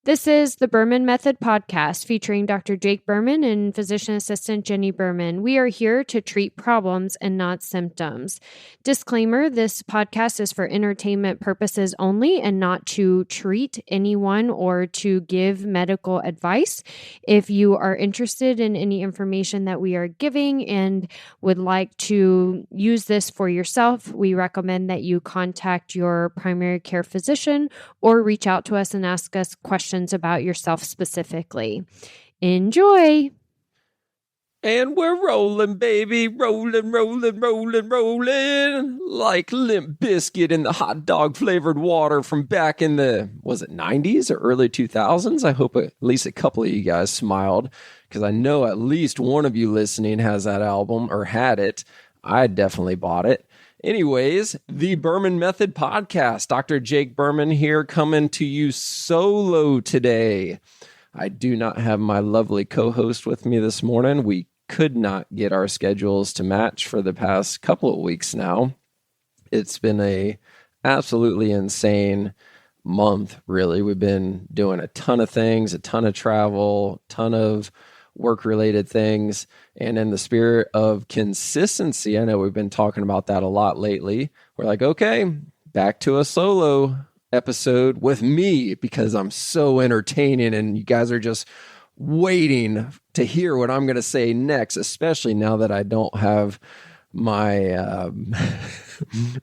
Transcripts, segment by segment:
This is the Berman Method podcast featuring Dr. Jake Berman and physician assistant Jenni Berman. We are here to treat problems and not symptoms. Disclaimer, this podcast is for entertainment purposes only and not to treat anyone or to give medical advice. If you are interested in any information that we are giving and would like to use this for yourself, we recommend that you contact your primary care physician or reach out to us and ask us questions about yourself specifically. Enjoy. And we're rolling, baby. Rolling, rolling, rolling, rolling. Like Limp Biscuit in the hot dog flavored water from back in the, was it 90s or early 2000s? I hope at least a couple of you guys smiled, because I know at least one of you listening has that album or had it. I definitely bought it. Anyways, the Berman Method podcast. Dr. Jake Berman here, coming to you solo today. I do not have my lovely co-host with me this morning. We could not get our schedules to match for the past couple of weeks now. It's been a absolutely insane month, really. We've been doing a ton of things, a ton of travel, a ton of work-related things. And in the spirit of consistency, I know we've been talking about that a lot lately. We're like, okay, back to a solo episode with me, because I'm so entertaining and you guys are just waiting to hear what I'm going to say next, especially now that I don't have my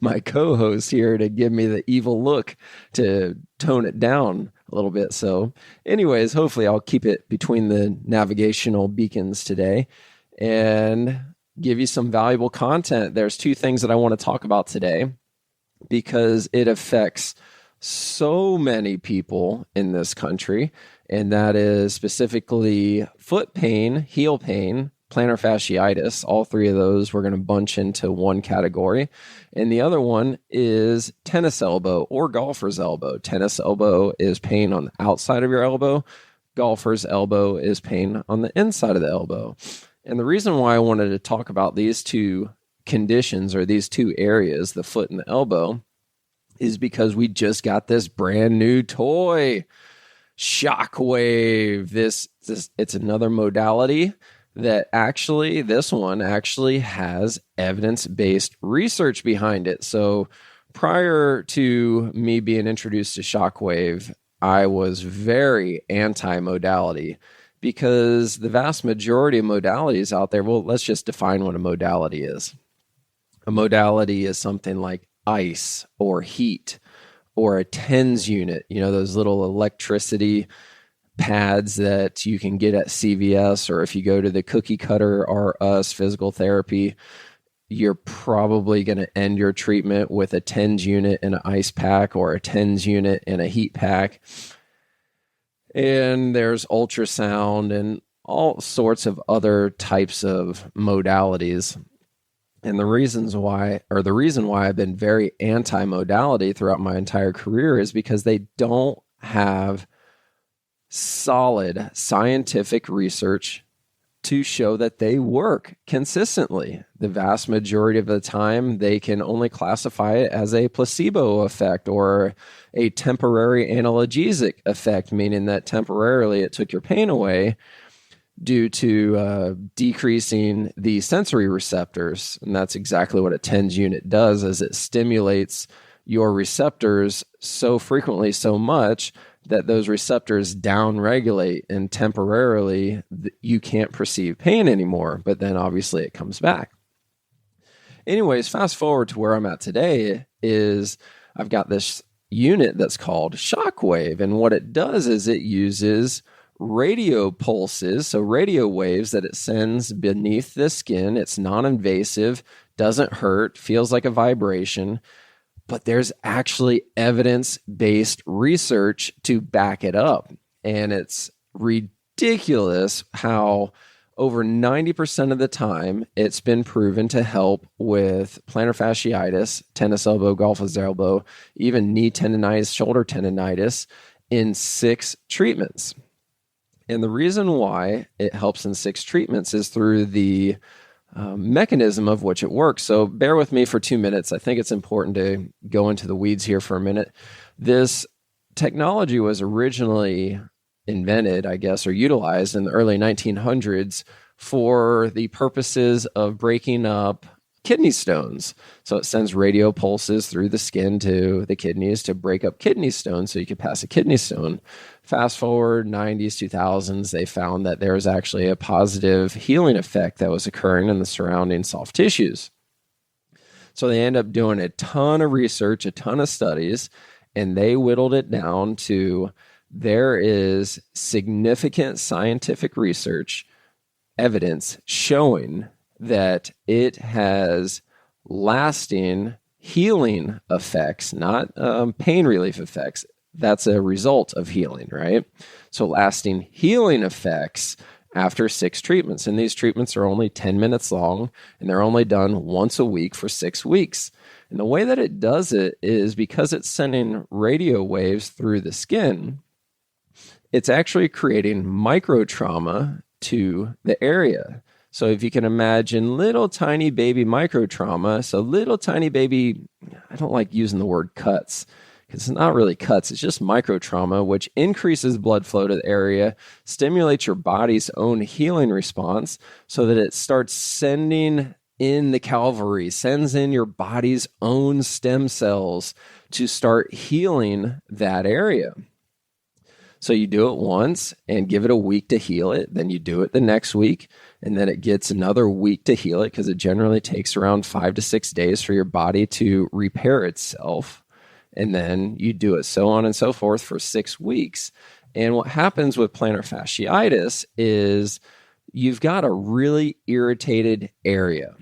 my co-host here to give me the evil look to tone it down a little bit. So anyways, hopefully I'll keep it between the navigational beacons today and give you some valuable content. There's two things that I want to talk about today because it affects so many people in this country, and that is specifically foot pain, heel pain, plantar fasciitis. All three of those we're going to bunch into one category. And the other one is tennis elbow or golfer's elbow. Tennis elbow is pain on the outside of your elbow. Golfer's elbow is pain on the inside of the elbow. And the reason why I wanted to talk about these two conditions or these two areas, the foot and the elbow, is because we just got this brand new toy, Shockwave. This it's another modality that actually, this one actually has evidence-based research behind it. So prior to me being introduced to Shockwave, I was very anti-modality because the vast majority of modalities out there, well, let's just define what a modality is. A modality is something like ice or heat or a TENS unit, you know, those little electricity pads that you can get at CVS, or if you go to the cookie cutter or us physical therapy, you're probably going to end your treatment with a TENS unit and an ice pack, or a TENS unit and a heat pack. And there's ultrasound and all sorts of other types of modalities. And the reason why I've been very anti-modality throughout my entire career is because they don't have solid scientific research to show that they work consistently. The vast majority of the time, they can only classify it as a placebo effect or a temporary analgesic effect, meaning that temporarily it took your pain away due to decreasing the sensory receptors. And that's exactly what a TENS unit does, is it stimulates your receptors so frequently, so much that those receptors downregulate, and temporarily you can't perceive pain anymore, but then obviously it comes back. Anyways, fast forward to where I'm at today is I've got this unit that's called Shockwave, and what it does is it uses radio pulses, so radio waves that it sends beneath the skin. It's non-invasive, doesn't hurt, feels like a vibration, but there's actually evidence-based research to back it up. And it's ridiculous how over 90% of the time it's been proven to help with plantar fasciitis, tennis elbow, golfer's elbow, even knee tendonitis, shoulder tendonitis in 6 treatments. And the reason why it helps in 6 treatments is through the mechanism of which it works. So bear with me for 2 minutes. I think it's important to go into the weeds here for a minute. This technology was originally invented, I guess, or utilized in the early 1900s for the purposes of breaking up kidney stones. So it sends radio pulses through the skin to the kidneys to break up kidney stones so you could pass a kidney stone. Fast forward 90s, 2000s, they found that there was actually a positive healing effect that was occurring in the surrounding soft tissues. So they end up doing a ton of research, a ton of studies, and they whittled it down to there is significant scientific research evidence showing that it has lasting healing effects, not pain relief effects. That's a result of healing, right? So lasting healing effects after 6 treatments. And these treatments are only 10 minutes long, and they're only done once a week for 6 weeks. And the way that it does it is because it's sending radio waves through the skin, it's actually creating microtrauma to the area. So if you can imagine little tiny baby microtrauma, so little tiny baby, I don't like using the word cuts, because it's not really cuts, it's just microtrauma, which increases blood flow to the area, stimulates your body's own healing response so that it starts sending in the cavalry, sends in your body's own stem cells to start healing that area. So you do it once and give it a week to heal it. Then you do it the next week, and then it gets another week to heal it because it generally takes around 5 to 6 days for your body to repair itself. And then you do it so on and so forth for 6 weeks. And what happens with plantar fasciitis is you've got a really irritated area.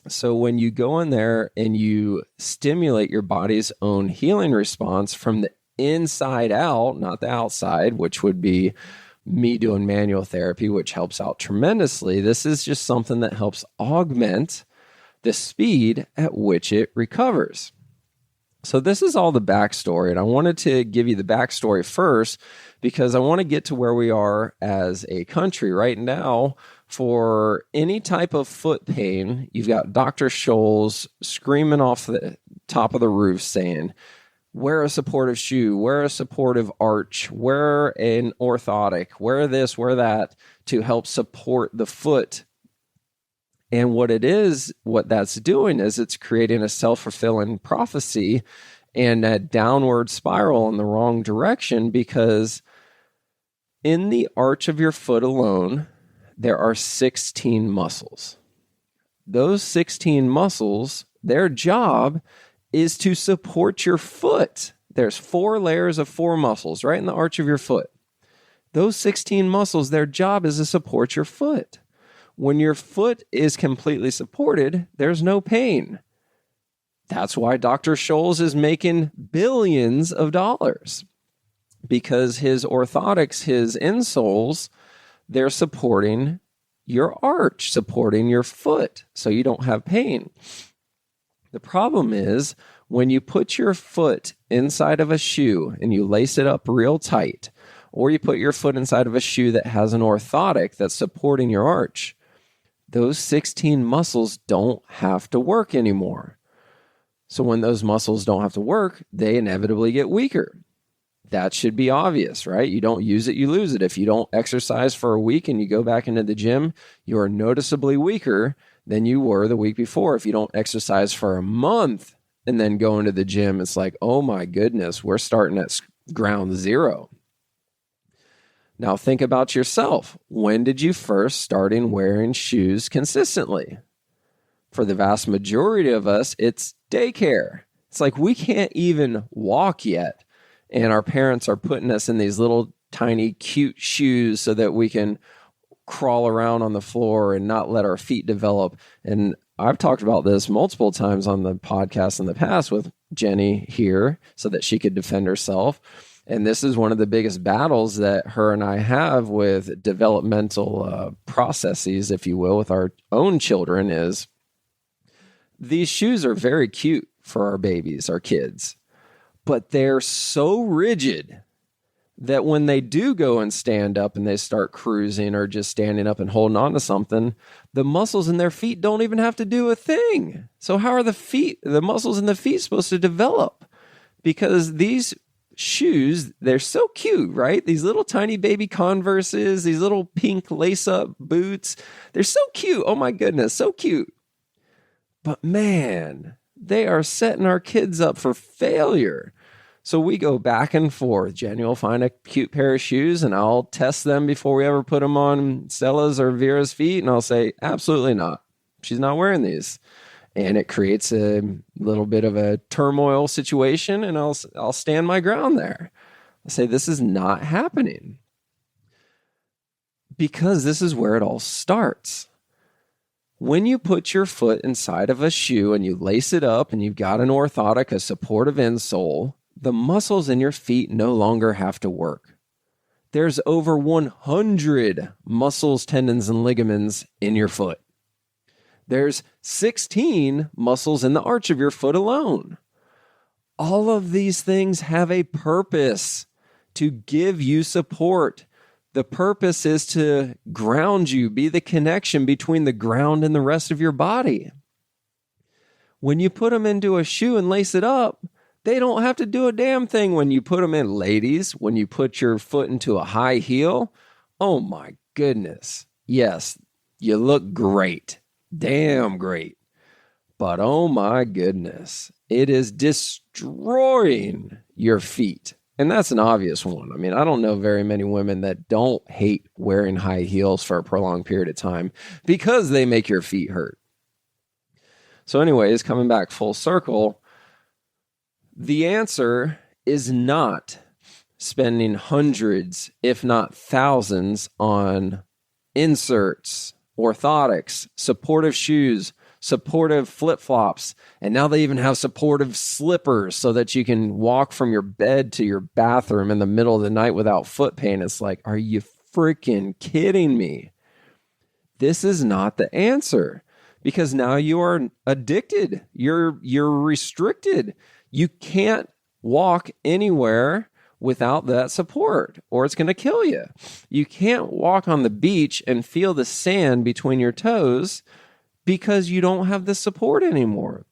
So when you go in there and you stimulate your body's own healing response from the inside out, not the outside, which would be me doing manual therapy, which helps out tremendously. This is just something that helps augment the speed at which it recovers. So this is all the backstory, and I wanted to give you the backstory first because I want to get to where we are as a country right now. For any type of foot pain, you've got Dr. Scholes screaming off the top of the roof saying, wear a supportive shoe, wear a supportive arch, wear an orthotic, wear this, wear that to help support the foot. And what that's doing is it's creating a self-fulfilling prophecy and a downward spiral in the wrong direction, because in the arch of your foot alone, there are 16 muscles. Those 16 muscles, their job is to support your foot. There's 4 layers of 4 muscles right in the arch of your foot. Those 16 muscles, their job is to support your foot. When your foot is completely supported, there's no pain. That's why Dr. Scholes is making billions of dollars, because his orthotics, his insoles, they're supporting your arch, supporting your foot, so you don't have pain. The problem is when you put your foot inside of a shoe and you lace it up real tight, or you put your foot inside of a shoe that has an orthotic that's supporting your arch, those 16 muscles don't have to work anymore. So when those muscles don't have to work, they inevitably get weaker. That should be obvious, right? You don't use it, you lose it. If you don't exercise for a week and you go back into the gym, you are noticeably weaker than you were the week before. If you don't exercise for a month and then go into the gym, it's like, oh my goodness, we're starting at ground zero. Now think about yourself. When did you first start wearing shoes consistently? For the vast majority of us, it's daycare. It's like we can't even walk yet, and our parents are putting us in these little tiny cute shoes so that we can crawl around on the floor and not let our feet develop. And I've talked about this multiple times on the podcast in the past with Jenny here so that she could defend herself. And this is one of the biggest battles that her and I have with developmental processes, if you will, with our own children, is these shoes are very cute for our babies, our kids, but they're so rigid that when they do go and stand up and they start cruising or just standing up and holding on to something, the muscles in their feet don't even have to do a thing. So how are the muscles in the feet supposed to develop? Because these shoes, they're so cute, right? These little tiny baby Converses, these little pink lace-up boots, they're so cute. Oh my goodness, so cute. But man, they are setting our kids up for failure. So we go back and forth. Jenny will find a cute pair of shoes and I'll test them before we ever put them on Stella's or Vera's feet. And I'll say, absolutely not. She's not wearing these. And it creates a little bit of a turmoil situation, and I'll stand my ground there. I say, this is not happening. Because this is where it all starts. When you put your foot inside of a shoe and you lace it up and you've got an orthotic, a supportive insole, the muscles in your feet no longer have to work. There's over 100 muscles, tendons, and ligaments in your foot. There's 16 muscles in the arch of your foot alone. All of these things have a purpose to give you support. The purpose is to ground you, be the connection between the ground and the rest of your body. When you put them into a shoe and lace it up, they don't have to do a damn thing when you put them in. Ladies, when you put your foot into a high heel, oh my goodness. Yes, you look great. Damn great. But oh my goodness, it is destroying your feet. And that's an obvious one. I mean, I don't know very many women that don't hate wearing high heels for a prolonged period of time because they make your feet hurt. So anyways, coming back full circle, the answer is not spending hundreds, if not thousands, on inserts, orthotics, supportive shoes, supportive flip-flops, and now they even have supportive slippers so that you can walk from your bed to your bathroom in the middle of the night without foot pain. It's like, are you freaking kidding me? This is not the answer because now you are addicted. You're restricted. You can't walk anywhere without that support, or it's going to kill you. You can't walk on the beach and feel the sand between your toes because you don't have the support anymore.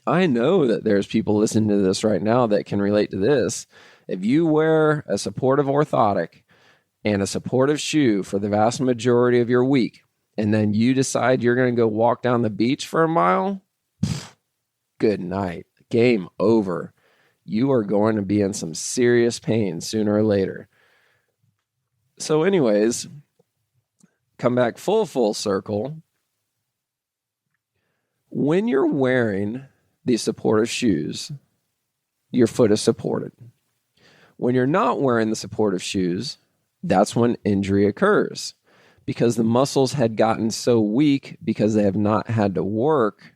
I know that there's people listening to this right now that can relate to this. If you wear a supportive orthotic and a supportive shoe for the vast majority of your week, and then you decide you're going to go walk down the beach for a mile, good night. Game over. You are going to be in some serious pain sooner or later. So anyways, come back full circle. When you're wearing these supportive shoes, your foot is supported. When you're not wearing the supportive shoes, that's when injury occurs because the muscles had gotten so weak because they have not had to work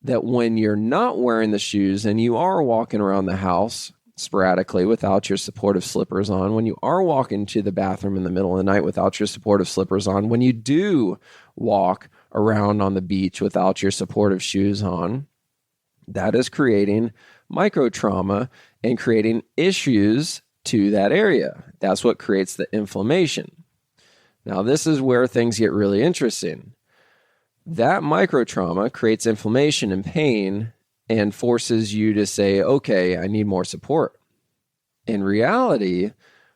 that when you're not wearing the shoes and you are walking around the house sporadically without your supportive slippers on, when you are walking to the bathroom in the middle of the night without your supportive slippers on, when you do walk around on the beach without your supportive shoes on, that is creating microtrauma and creating issues to that area. That's what creates the inflammation. Now, this is where things get really interesting. That microtrauma creates inflammation and pain and forces you to say, okay, I need more support. In reality,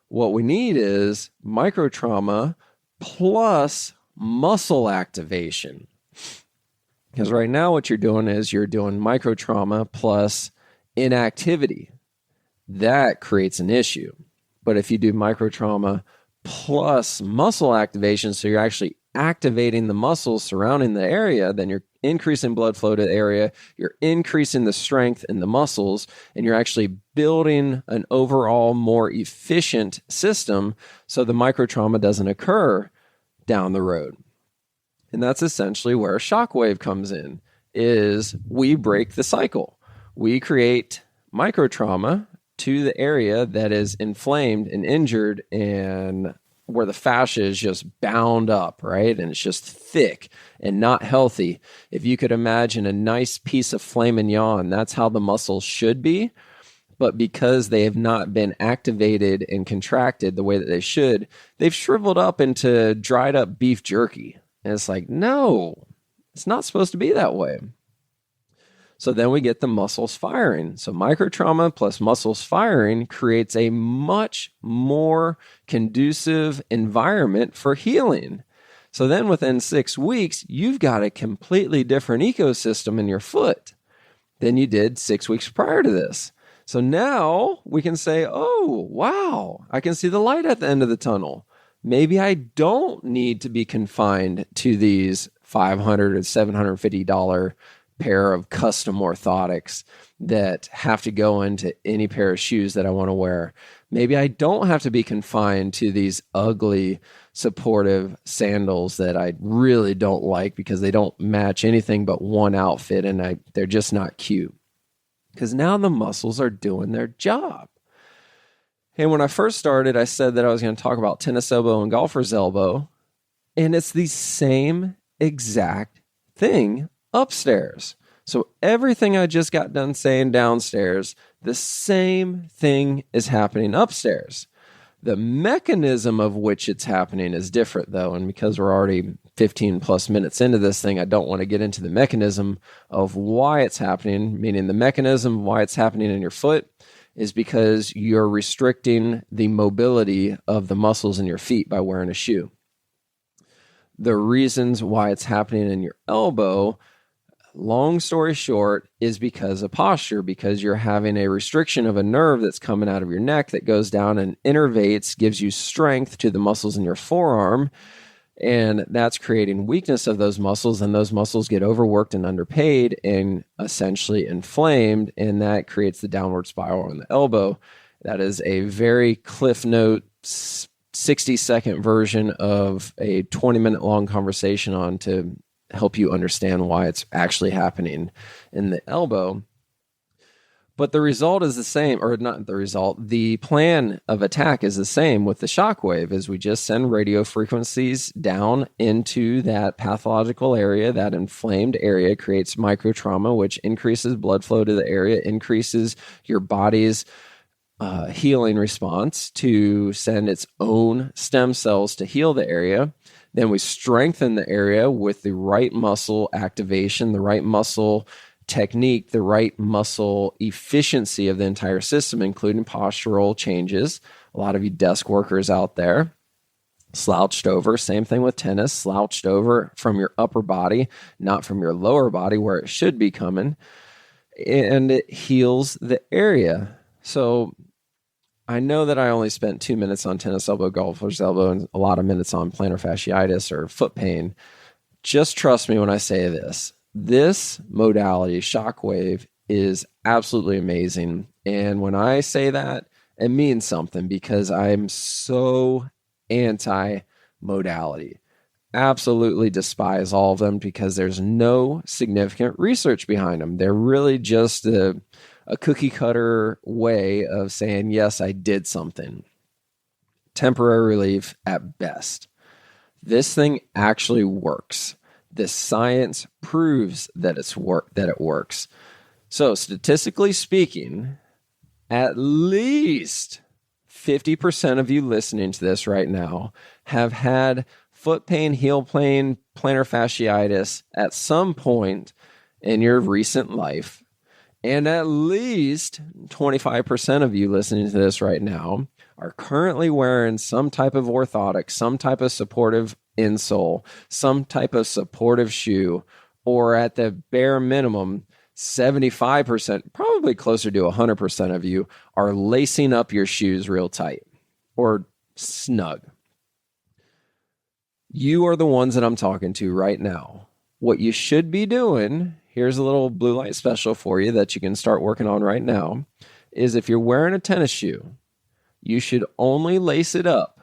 what we need is microtrauma plus muscle activation. Because right now what you're doing is you're doing microtrauma plus inactivity. That creates an issue. But if you do microtrauma plus muscle activation, so you're actually activating the muscles surrounding the area, then you're increasing blood flow to the area, you're increasing the strength in the muscles, and you're actually building an overall more efficient system so the microtrauma doesn't occur down the road. And that's essentially where a shockwave comes in, is we break the cycle. We create microtrauma to the area that is inflamed and injured and where the fascia is just bound up, right? And it's just thick and not healthy. If you could imagine a nice piece of filet mignon, that's how the muscles should be. But because they have not been activated and contracted the way that they should, they've shriveled up into dried up beef jerky. And it's like, no, it's not supposed to be that way. So then we get the muscles firing. So microtrauma plus muscles firing creates a much more conducive environment for healing. So then within 6 weeks, you've got a completely different ecosystem in your foot than you did 6 weeks prior to this. So now we can say, oh, wow, I can see the light at the end of the tunnel. Maybe I don't need to be confined to these $500 or $750 pair of custom orthotics that have to go into any pair of shoes that I want to wear. Maybe I don't have to be confined to these ugly supportive sandals that I really don't like because they don't match anything but one outfit and they're just not cute. Because now the muscles are doing their job. And when I first started, I said that I was going to talk about tennis elbow and golfer's elbow. And it's the same exact thing upstairs. So everything I just got done saying downstairs, the same thing is happening upstairs. The mechanism of which it's happening is different, though. And because we're already 15 plus minutes into this thing, I don't want to get into the mechanism of why it's happening, meaning the mechanism of why it's happening in your foot is because you're restricting the mobility of the muscles in your feet by wearing a shoe. The reasons why it's happening in your elbow, long story short, is because of posture, because you're having a restriction of a nerve that's coming out of your neck that goes down and innervates, gives you strength to the muscles in your forearm, and that's creating weakness of those muscles, and those muscles get overworked and underpaid and essentially inflamed, and that creates the downward spiral on the elbow. That is a very Cliff Note 60-second version of a 20-minute long conversation on to help you understand why it's actually happening in the elbow. But the result is the same, or not the result, the plan of attack is the same with the shockwave, as we just send radio frequencies down into that pathological area, that inflamed area, creates microtrauma, which increases blood flow to the area, increases your body's healing response to send its own stem cells to heal the area. Then we strengthen the area with the right muscle activation, the right muscle technique, the right muscle efficiency of the entire system, including postural changes. A lot of you desk workers out there, slouched over, same thing with tennis, slouched over from your upper body, not from your lower body where it should be coming, and it heals the area. So I know that I only spent 2 minutes on tennis elbow, golfer's elbow, and a lot of minutes on plantar fasciitis or foot pain. Just trust me when I say this. This modality, shockwave, is absolutely amazing. And when I say that, it means something because I'm so anti-modality. Absolutely despise all of them because there's no significant research behind them. They're really just a cookie cutter way of saying, yes, I did something. Temporary relief at best. This thing actually works. The science proves that it works. So statistically speaking, at least 50% of you listening to this right now have had foot pain, heel pain, plantar fasciitis at some point in your recent life. And at least 25% of you listening to this right now are currently wearing some type of orthotic, some type of supportive insole, some type of supportive shoe, or at the bare minimum, 75%, probably closer to 100% of you are lacing up your shoes real tight or snug. You are the ones that I'm talking to right now. What you should be doing, here's a little blue light special for you that you can start working on right now, is if you're wearing a tennis shoe, you should only lace it up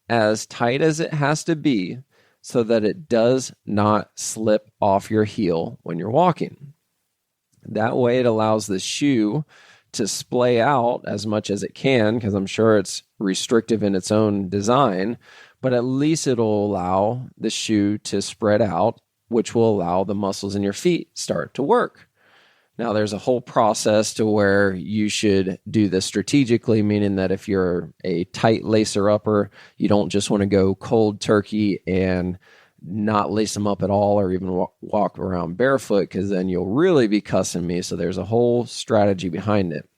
as tight as it has to be so that it does not slip off your heel when you're walking. That way it allows the shoe to splay out as much as it can, because I'm sure it's restrictive in its own design, but at least it'll allow the shoe to spread out, which will allow the muscles in your feet start to work. Now, there's a whole process to where you should do this strategically, meaning that if you're a tight lacer upper, you don't just want to go cold turkey and not lace them up at all or even walk around barefoot, because then you'll really be cussing me. So there's a whole strategy behind it.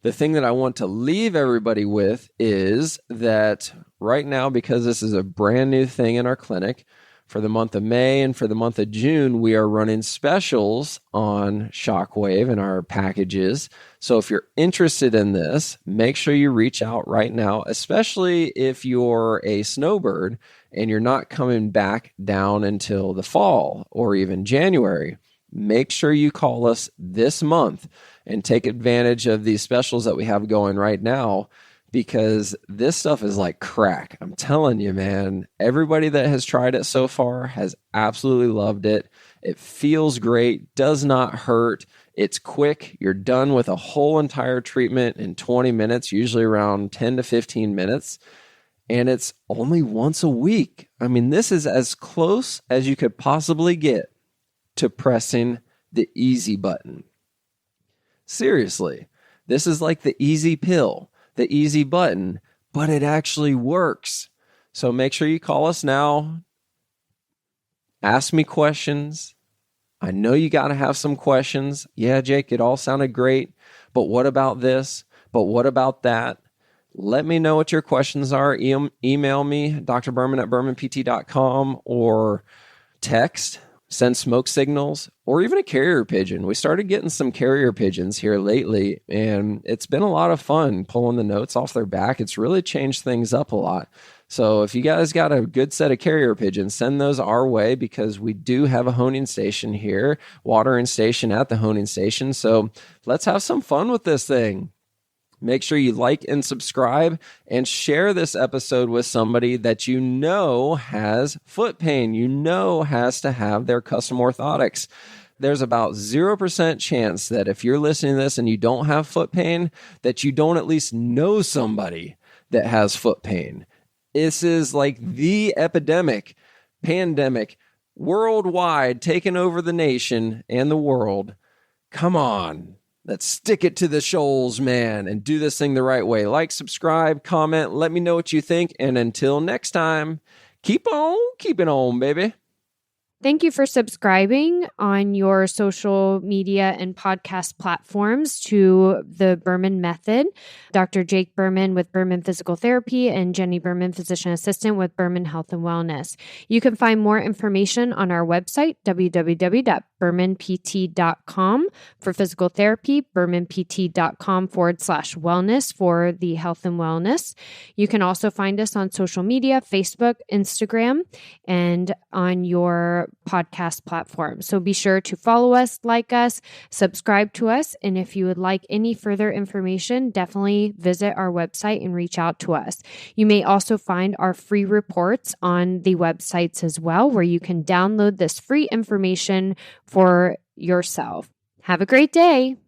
The thing that I want to leave everybody with is that right now, because this is a brand new thing in our clinic, for the month of May and for the month of June, we are running specials on Shockwave and our packages. So if you're interested in this, make sure you reach out right now, especially if you're a snowbird and you're not coming back down until the fall or even January. Make sure you call us this month and take advantage of these specials that we have going right now, because this stuff is like crack. I'm telling you, man, everybody that has tried it so far has absolutely loved it. It feels great, does not hurt. It's quick. You're done with a whole entire treatment in 20 minutes, usually around 10 to 15 minutes. And it's only once a week. I mean, this is as close as you could possibly get to pressing the easy button. Seriously, this is like the easy pill, the easy button, but it actually works. So make sure you call us now. Ask me questions. I know you got to have some questions. Yeah, Jake, it all sounded great, but what about this? But what about that? Let me know what your questions are. Email me, drberman@bermanpt.com, or text. Send smoke signals, or even a carrier pigeon. We started getting some carrier pigeons here lately, and it's been a lot of fun pulling the notes off their back. It's really changed things up a lot. So if you guys got a good set of carrier pigeons, send those our way, because we do have a honing station here, watering station at the honing station. So let's have some fun with this thing. Make sure you like and subscribe and share this episode with somebody that you know has foot pain, you know has to have their custom orthotics. There's about 0% chance that if you're listening to this and you don't have foot pain, that you don't at least know somebody that has foot pain. This is like the pandemic, worldwide, taking over the nation and the world. Come on. Let's stick it to the shoals, man, and do this thing the right way. Like, subscribe, comment, let me know what you think. And until next time, keep on keeping on, baby. Thank you for subscribing on your social media and podcast platforms to the Berman Method. Dr. Jake Berman with Berman Physical Therapy and Jenni Berman, Physician Assistant with Berman Health and Wellness. You can find more information on our website, www.bermanpt.com for physical therapy, bermanpt.com/wellness for the health and wellness. You can also find us on social media, Facebook, Instagram, and on your podcast platform. So be sure to follow us, like us, subscribe to us. And if you would like any further information, definitely visit our website and reach out to us. You may also find our free reports on the websites as well, where you can download this free information for yourself. Have a great day.